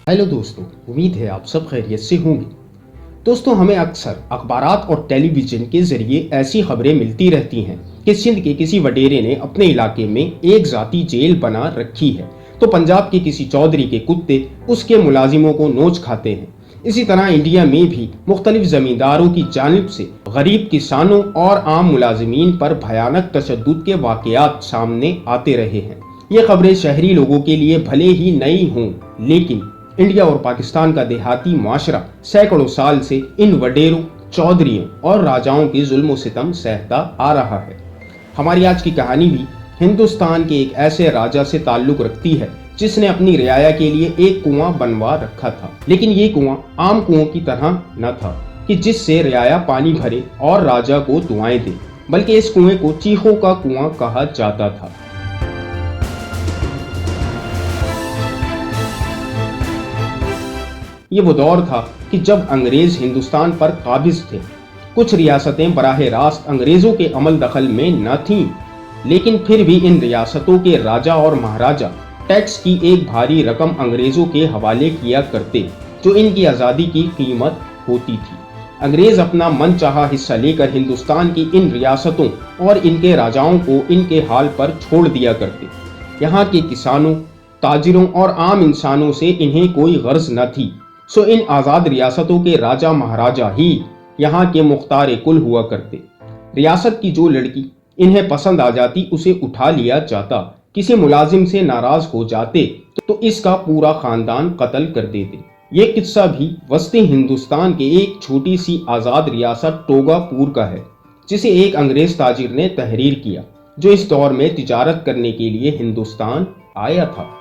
Hello दोस्तों, उम्मीद है आप सब खैरियत से होंगे। दोस्तों, हमें अक्सर अखबारात और टेलीविज़न के ज़रिए ऐसी खबरें मिलती रहती हैं कि सिंध के किसी वडेरे ने अपने इलाके में एक ज़ाती जेल बना रखी है, तो पंजाब के किसी चौधरी के कुत्ते उसके मुलाजिमों को नोच खाते हैं। इसी तरह इंडिया में भी मुख्तलिफ ज़मींदारों की जानिब से गरीब किसानों और आम मुलाजिमीन पर भयानक तशद्दुद के वाक़यात सामने आते रहे हैं। ये खबरें शहरी लोगों के लिए भले ही नई हों, लेकिन इंडिया और पाकिस्तान का देहाती माशरा सैकड़ों साल से इन वडेरों, चौधरियों और राजाओं के जुल्म व सितम सहता आ रहा है। हमारी आज की कहानी भी हिंदुस्तान के एक ऐसे राजा से ताल्लुक रखती है जिसने अपनी रियाया के लिए एक कुआं बनवा रखा था, लेकिन ये कुआं आम कुओं की तरह न था कि जिससे रियाया पानी भरे और राजा को दुआएं दे, बल्कि इस कुएं को चीखों का कुआं कहा जाता था। ये वो दौर था कि जब अंग्रेज हिंदुस्तान पर काबिज थे। कुछ रियासतें बराह रास्त अंग्रेजों के अमल दखल में न थीं, लेकिन फिर भी इन रियासतों के राजा और महाराजा टैक्स की एक भारी रकम अंग्रेजों के हवाले किया करते, जो इनकी आज़ादी की कीमत होती थी। अंग्रेज अपना मनचाहा हिस्सा लेकर हिंदुस्तान की इन रियासतों और इनके राजाओं को इनके हाल पर छोड़ दिया करते। यहाँ के किसानों, ताजिरों और आम इंसानों से इन्हें कोई गर्ज न थी, सो इन आज़ाद रियासतों के राजा महाराजा ही यहाँ के मुख्तार कुल हुआ करते। रियासत की जो लड़की इन्हें पसंद आ जाती उसे उठा लिया जाता। किसी मुलाजिम से नाराज हो जाते तो इसका पूरा खानदान कत्ल कर देते। ये किस्सा भी वस्ती हिंदुस्तान के एक छोटी सी आज़ाद रियासत टोगापुर का है, जिसे एक अंग्रेज ताजिर ने तहरीर किया, जो इस दौर में तिजारत करने के लिए हिंदुस्तान आया था।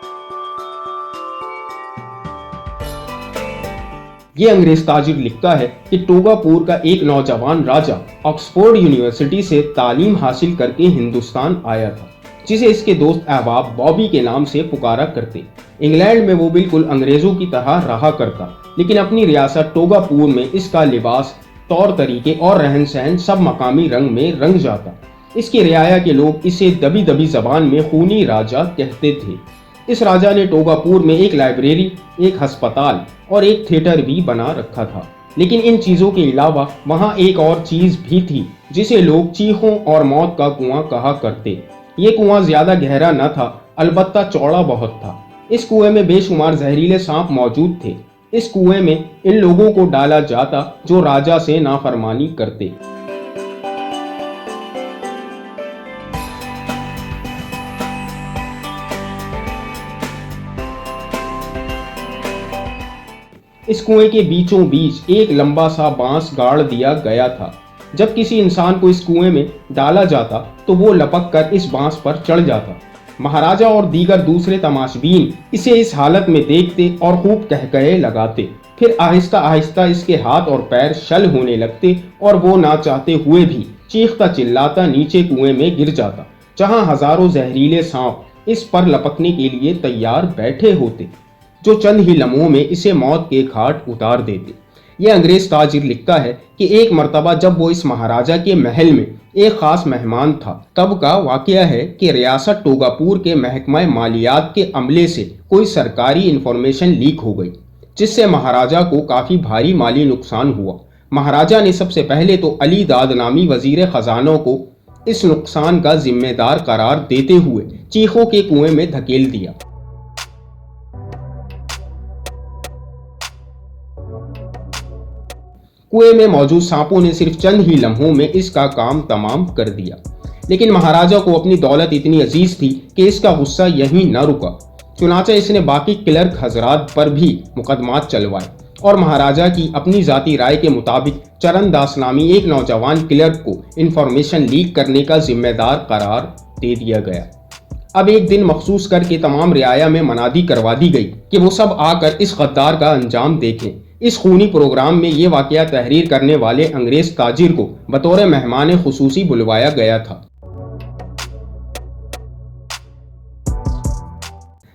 ये अंग्रेज ताजिर लिखता है कि टोगापुर का एक नौजवान राजा ऑक्सफोर्ड यूनिवर्सिटी से तालीम हासिल करके हिंदुस्तान आया था, जिसे इसके दोस्त अहबाब बॉबी के नाम से पुकारा करते। इंग्लैंड में वो बिल्कुल अंग्रेजों की तरह रहा करता, लेकिन अपनी रियासत टोगापुर में इसका लिबास, तौर तरीके और रहन सहन सब मकामी रंग में रंग जाता। इसकी रियाया के लोग इसे दबी दबी जबान में खूनी राजा कहते थे। इस राजा ने टोगापुर में एक लाइब्रेरी, एक अस्पताल और एक थिएटर भी बना रखा था, लेकिन इन चीज़ों के अलावा वहाँ एक और चीज़ भी थी जिसे लोग चीखों और मौत का कुआं कहा करते। ये कुआं ज़्यादा गहरा न था, अलबत्ता चौड़ा बहुत था। इस कुएं में बेशुमार जहरीले सांप मौजूद थे। इस कुएं में इन लोगों को डाला जाता जो राजा से नाफरमानी करते। इस कुएं के बीचों बीच एक लंबा सा बांस गाड़ दिया गया था। जब किसी इंसान को इस कुएं में डाला जाता तो वो लपक कर इस बांस पर चढ़ जाता। महाराजा और दीगर दूसरे तमाशबीन इसे इस हालत में देखते और खूब कहकहे लगाते। फिर आहिस्ता आहिस्ता इसके हाथ और पैर शल होने लगते और वो ना चाहते हुए भी चीखता चिल्लाता नीचे कुएं में गिर जाता, जहां हजारों जहरीले सांप इस पर लपकने के लिए तैयार बैठे होते, जो चंद ही लम्हों में इसे मौत के घाट उतार देते। यह अंग्रेज ताजिर लिखता है कि एक मर्तबा जब वो इस महाराजा के महल में एक खास मेहमान था, तब का वाकया है कि रियासत टोगापुर के महकमा मालियात के अमले से कोई सरकारी इंफॉर्मेशन लीक हो गई, जिससे महाराजा को काफ़ी भारी माली नुकसान हुआ। महाराजा ने सबसे पहले तो अली दाद नामी वजीर खजानों को इस नुकसान का जिम्मेदार करार देते हुए चीखों के कुएं में धकेल दिया। कुएं में मौजूद सांपों ने सिर्फ चंद ही लम्हों में इसका काम तमाम कर दिया, लेकिन महाराजा को अपनी दौलत इतनी अजीज थी कि इसका गुस्सा यहीं न रुका। चुनाचे इसने बाकी क्लर्क हजरात पर भी मुकदमात चलवाए और महाराजा की अपनी जाती राय के मुताबिक चरण दास नामी एक नौजवान क्लर्क को इंफॉर्मेशन लीक करने का जिम्मेदार करार दे दिया गया। अब एक दिन मखसूस करके तमाम रियाया में मनादी करवा दी गई कि वो सब आकर इस गद्दार का अंजाम देखें। इस खूनी प्रोग्राम में ये वाकया तहरीर करने वाले अंग्रेज ताजिर को बतौर मेहमान खुसूसी बुलवाया गया था।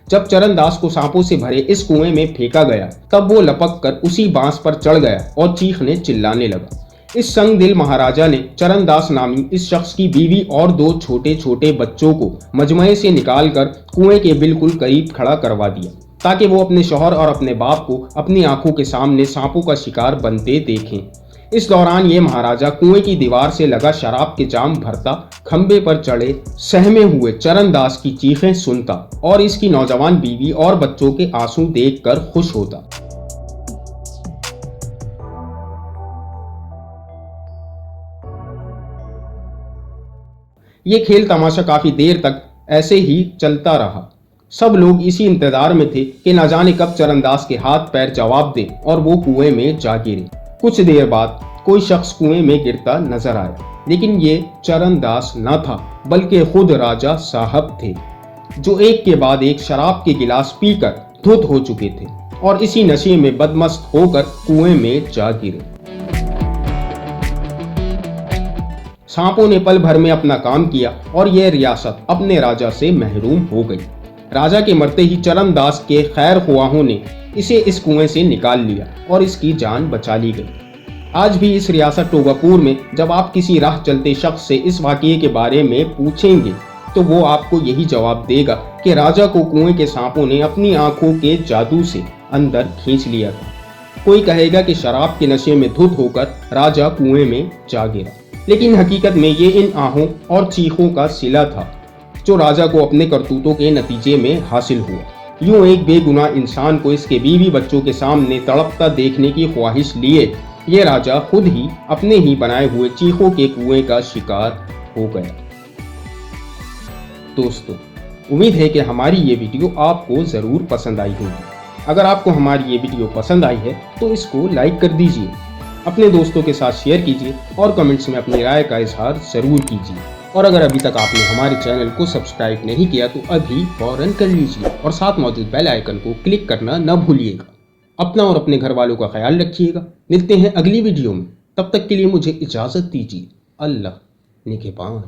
जब चरण दास को सांपों से भरे इस कुएं में फेंका गया, तब वो लपक कर उसी बांस पर चढ़ गया और चीखने चिल्लाने लगा। इस संग दिल महाराजा ने चरण दास नामी इस शख्स की बीवी और दो छोटे छोटे बच्चों को मजमए से निकालकर कुएं के बिल्कुल करीब खड़ा करवा दिया। ताकि वो अपने शौहर और अपने बाप को अपनी आंखों के सामने सांपों का शिकार बनते देखें। इस दौरान ये महाराजा कुएं की दीवार से लगा शराब के जाम भरता, खंबे पर चढ़े सहमे हुए चरणदास की चीखें सुनता और इसकी नौजवान बीवी और बच्चों के आंसू देखकर खुश होता। ये खेल तमाशा काफी देर तक ऐसे ही चलता रहा। सब लोग इसी इंतजार में थे कि न जाने कब चरणदास के हाथ पैर जवाब दे और वो कुएं में जा गिरे। कुछ देर बाद कोई शख्स कुएं में गिरता नजर आया, लेकिन ये चरणदास न था बल्कि खुद राजा साहब थे, जो एक के बाद एक शराब के गिलास पीकर धुत हो चुके थे और इसी नशे में बदमस्त होकर कुएं में जा गिरे। सांपों ने पल भर में अपना काम किया और यह रियासत अपने राजा से महरूम हो गई। राजा के मरते ही चरणदास के खैर ख्वाहों ने इसे इस कुएं से निकाल लिया और इसकी जान बचा ली गई। आज भी इस रियासत टोगापुर में जब आप किसी राह चलते शख्स से इस वाक़ये के बारे में पूछेंगे तो वो आपको यही जवाब देगा कि राजा को कुएं के सांपों ने अपनी आंखों के जादू से अंदर खींच लिया था। कोई कहेगा कि शराब के नशे में धुत होकर राजा कुएं में जा गिरा, लेकिन हकीकत में ये इन आहों और चीखों का सिला था जो राजा को अपने करतूतों के नतीजे में हासिल हुआ। यूं एक बेगुनाह इंसान को इसके बीवी बच्चों के सामने तड़पता देखने की ख्वाहिश लिए ये राजा खुद ही अपने ही बनाए हुए चीखों के कुएं का शिकार हो गया। दोस्तों, उम्मीद है कि हमारी ये वीडियो आपको ज़रूर पसंद आई होगी। अगर आपको हमारी ये वीडियो पसंद आई है तो इसको लाइक कर दीजिए, अपने दोस्तों के साथ शेयर कीजिए और कमेंट्स में अपनी राय का इजहार ज़रूर कीजिए। और अगर अभी तक आपने हमारे चैनल को सब्सक्राइब नहीं किया तो अभी फौरन कर लीजिए और साथ मौजूद बेल आइकन को क्लिक करना न भूलिएगा। अपना और अपने घर वालों का ख्याल रखिएगा। मिलते हैं अगली वीडियो में, तब तक के लिए मुझे इजाज़त दीजिए। अल्लाह निगहबान।